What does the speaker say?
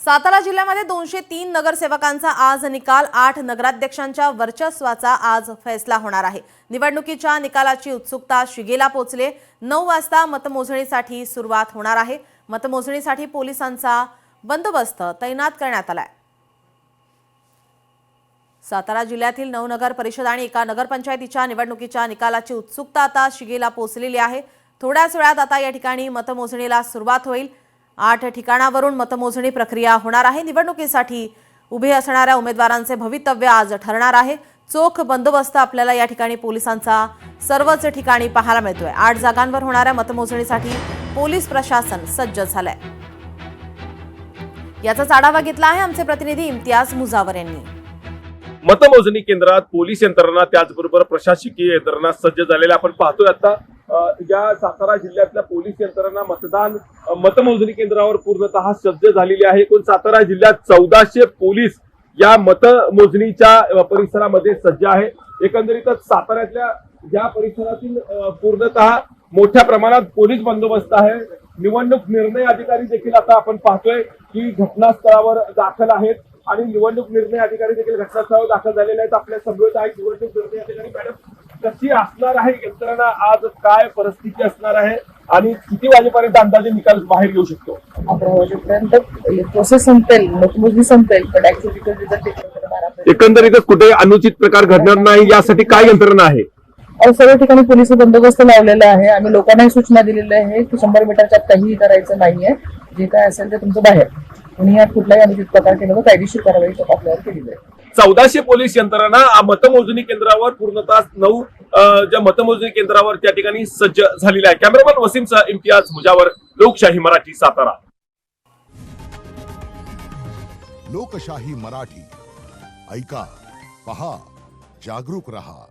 सातारा जिल्ह्यामध्ये 203 नगरसेवकांचा आज निकाल, 8 नगराध्यक्षांच्या वर्चस्वाचा आज फैसला होणार आहे। निवडणुकीच्या निकालाची उत्सुकता शिगेला पोहोचले। 9 वाजता मतमोजणीसाठी सुरुवात होणार आहे। मतमोजणीसाठी पोलिसांचा बंदोबस्त तैनात करण्यात आलाय। सातारा जिल्ह्यातील 9 नगर परिषद आणि एका नगरपंचायतीच्या निवडणुकीच्या निकालाची उत्सुकता आता शिगेला पोहोचलेली आहे। थोड्याच वेळात आता या ठिकाणी मतमोजणीला सुरुवात होईल। 8 ठिकाणावरून मतमोजणी प्रक्रिया होणार आहे। निवडणुकीसाठी उभे असणाऱ्या उमेदवारांचे भवितव्य आज ठरणार आहे। चोख बंदोबस्त आपल्याला या ठिकाणी पोलिसांचा सर्वच ठिकाणी पाहायला मिळतोय। 8 जागांवर होणाऱ्या मतमोजणीसाठी पोलीस प्रशासन सज्ज झालंय। याचा आढावा घेतला आहे आमचे प्रतिनिधी इम्तियाज मुजावर यांनी। मतमोजणी केंद्रात पोलीस यंत्रणा त्याचबरोबर प्रशासकीय यंत्रणा सज्ज झालेल्या आपण पाहतोय। आता या सातारा जिल्ह्यातल्या पोलीस यंत्रणा मतमोजणी केंद्रावर पूर्णतः सज्ज झालेली आहे। एकूण सातारा जिल्ह्यात 1400 पोलीस या मतमोजणीच्या परिसरामध्ये सज्ज आहे। एकंदरीतच साताऱ्यातल्या या परिसरातील पूर्णतः मोठ्या प्रमाणात पोलीस बंदोबस्त आहे। निवडणूक निर्णय अधिकारी देखील आता आपण पाहतोय की घटनास्थळावर दाखल आहेत आणि निवडणूक निर्णय अधिकारी देखील घटनास्थळावर दाखल झालेले आहेत। आपल्या समवेत आहेत निवडणूक निर्णय अधिकारी मॅडम, कशी असणार आहे यंत्रणा, आज काय परिस्थिती असणार आहे आणि किती वाजेपर्यंत अंदाजे निकाल बाहेर येऊ शकतो? 11 वाजेपर्यंत प्रोसेस संपेल, मतमोजणी संपेल, पण ऍक्च्युअली रिझल्ट एकंदरीतच कुठे अनुचित प्रकार घडणार नाही यासाठी काय यंत्रणा आहे? सर्व ठिकाणी पोलीस बंदोबस्त लावलेला आहे। आम्ही लोकांनाही सूचना दिलेल्या आहे की 100 मीटरच्या काहीही करायचं नाहीये। जे काय असेल ते तुमचं बाहेर, कुणी यात कुठलाही अनुचित प्रकार केला तर कायदेशीर कारवाई आपल्यावर केली जाईल। 1400 पोलीस यंत्रणा मतमोजणी केंद्रावर पूर्णतः 9 ज्या मतमोजणी केंद्रावर त्या ठिकाणी सज्ज झालेल्या आहे। कॅमेरामन वसीमसह इम्तियाज मुजावर, लोकशाही मराठी, सातारा। लोकशाही मराठी, ऐका, पहा, जागरूक रहा।